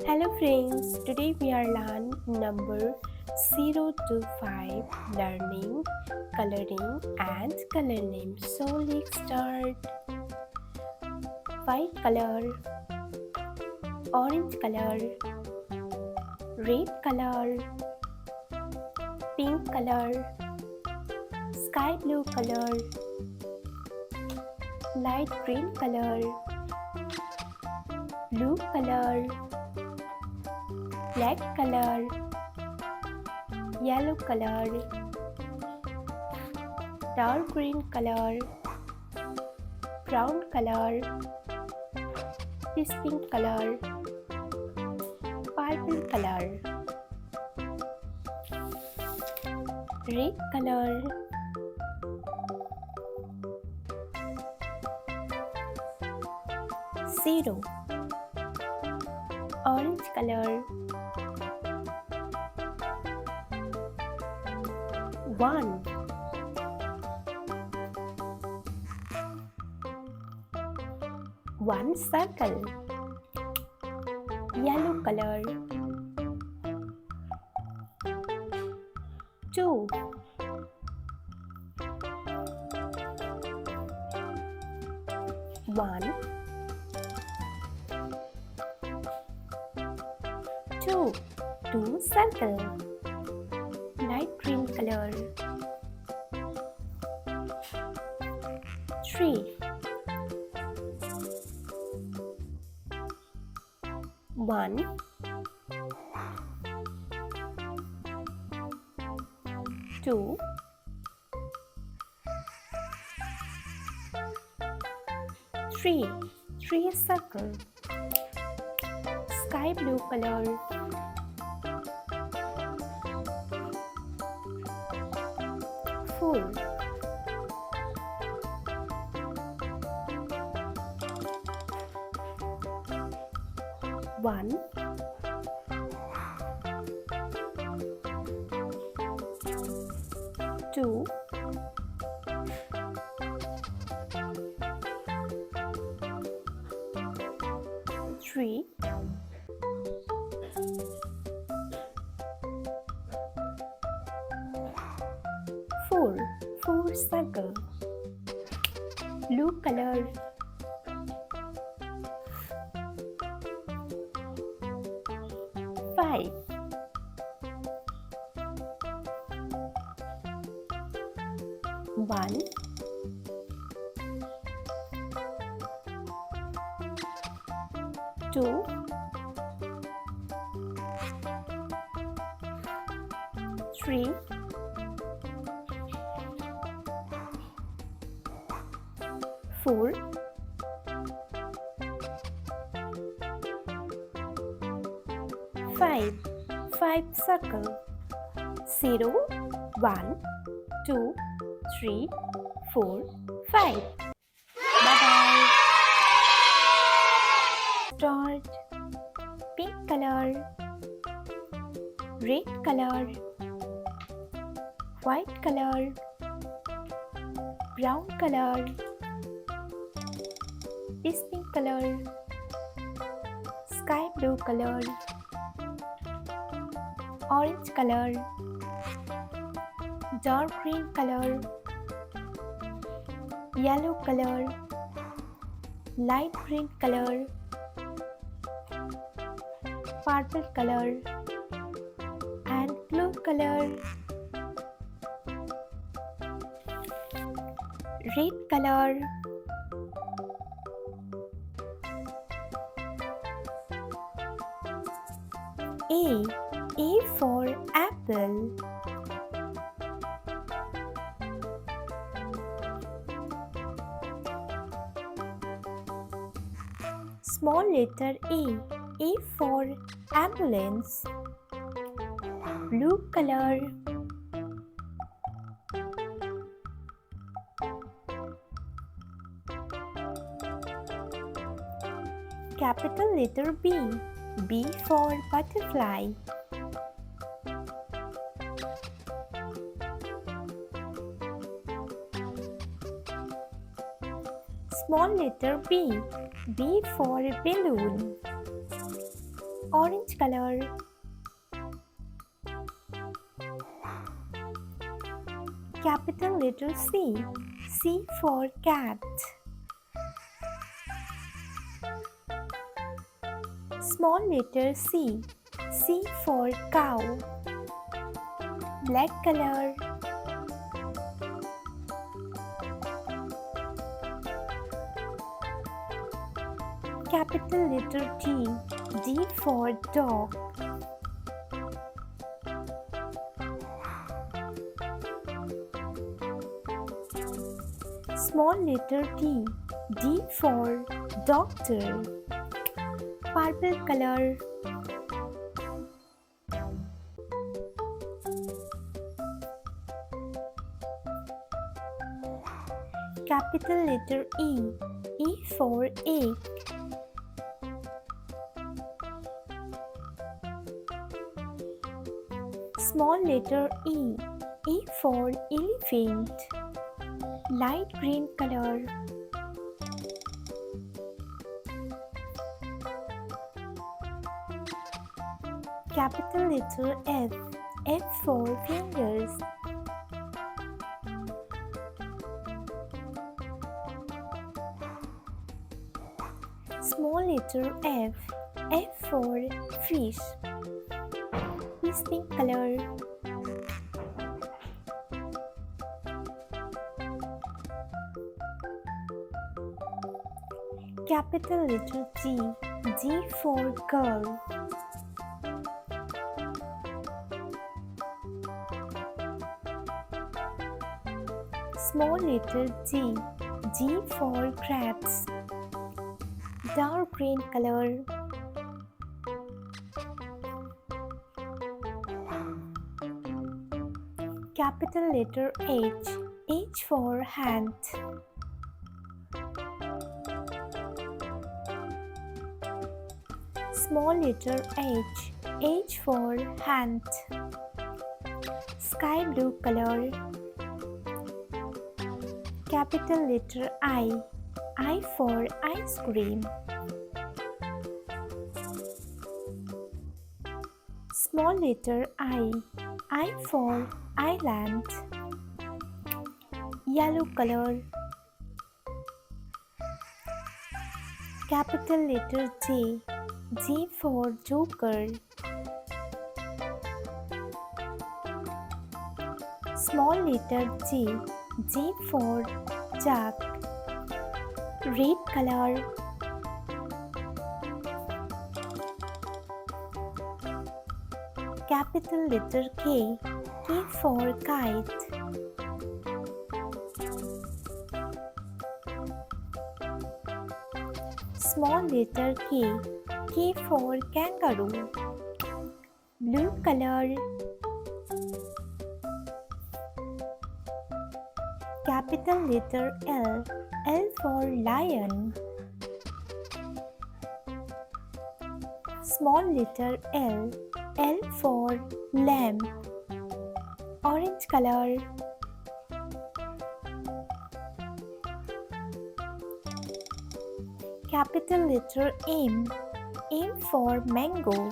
Hello friends, today we are learn number 0 to 5 learning, coloring and color names. So let's start. White color, orange color, red color, pink color, sky blue color, light green color, blue color, black color, yellow color, dark green color, brown color, pink color, purple color, red color, zero, orange color, 1, one circle, yellow color, 2, one, 2, two circle, light green color, 3, 1, 2, 3, three circle, sky blue color, 4, 1, 2, 3, 4, four circle, blue color, 5, 1, 2, 3, 4, 5, five circle, 0, 1, 2, 3, 4, 5. Bye bye. Start. Pink color, red color, white color, brown color, pink color, sky blue color, orange color, dark green color, yellow color, light green color, purple color and blue color, red color, A for apple, small letter A for ambulance, blue color, capital letter B for butterfly, small letter B for balloon, orange color, capital letter C, C for cat, small letter C, C for cow, black color, capital letter D, D for dog, small letter D, D for doctor, purple color, capital letter E, E for egg, small letter E, E for elephant, light green color, capital letter F, F for fingers, small letter F, F for fish, is pink color, capital letter G, G for girl, small letter G, G for grapes, dark green color, capital letter H, H for hand, small letter H, H for hand, sky blue color, capital letter I for ice cream, small letter I for island, yellow color, capital letter J, J for joker, small letter J, J for jug, red color, capital letter K, K for kite, small letter K, K for kangaroo, blue color, capital letter L, L for lion, small letter L, L for lamb, orange color, capital letter M, M for mango,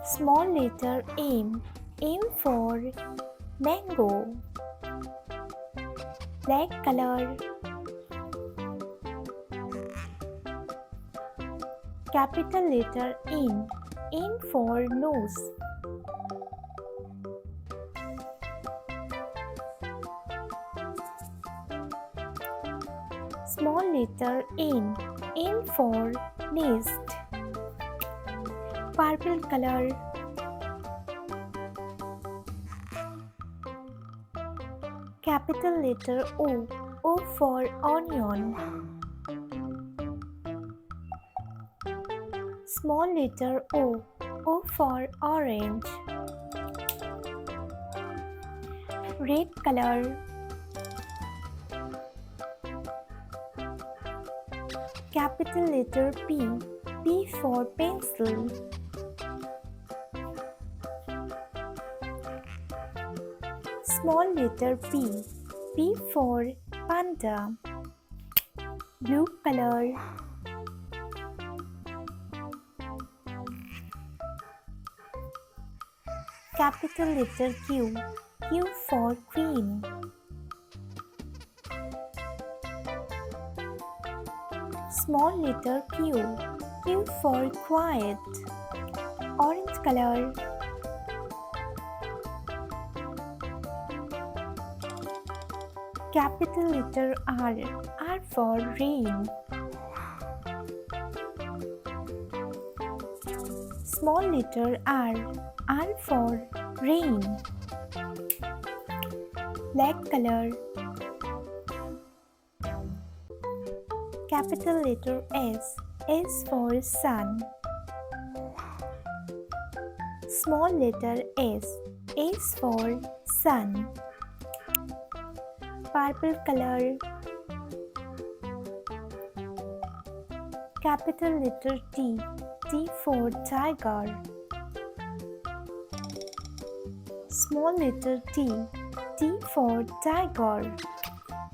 small letter M, M for mango, black color, capital letter N, N for nose, small letter N, N for nest, purple color, capital letter O, O for onion, small letter O, O for orange, red color, capital letter P, P for pencil, small letter P, P for panda. Blue color. Capital letter Q. Q for queen. Small letter Q. Q for quiet. Orange color. Capital letter R. R for rain. Small letter R. R for rain. Black color. Capital letter S. S for sun. Small letter S. S for sun. Purple color. Capital letter T. T for tiger. Small letter T. T for tiger.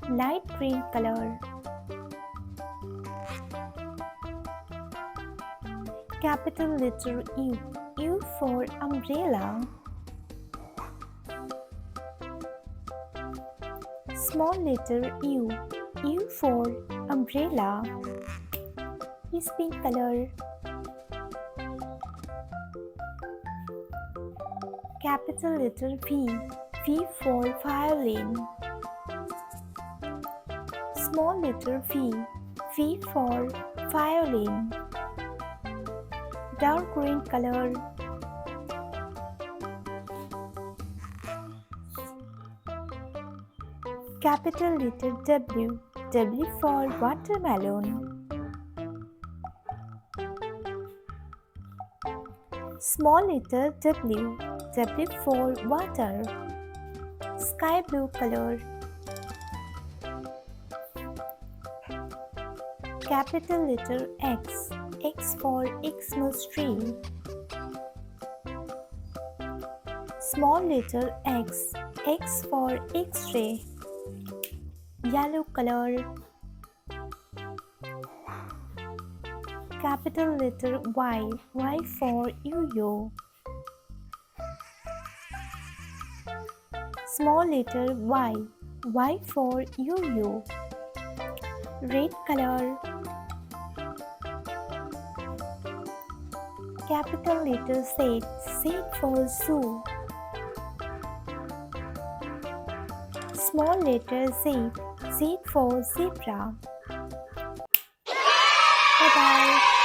Light green color. Capital letter U. U for umbrella. Small letter U. U for umbrella. Is pink color. Capital letter V. V for violin. Small letter V. V for violin. Dark green color. Capital letter W. W for watermelon. Small letter W. W for water. Sky blue color. Capital letter X. X for Xmas tree. Small letter X. X for X-ray. Yellow color. Capital letter Y. Y for yo-yo. Small letter Y. Y for yo-yo. Red color. Capital letter Z. Z for zoo. Small letter Z. Z for zebra. Bye bye.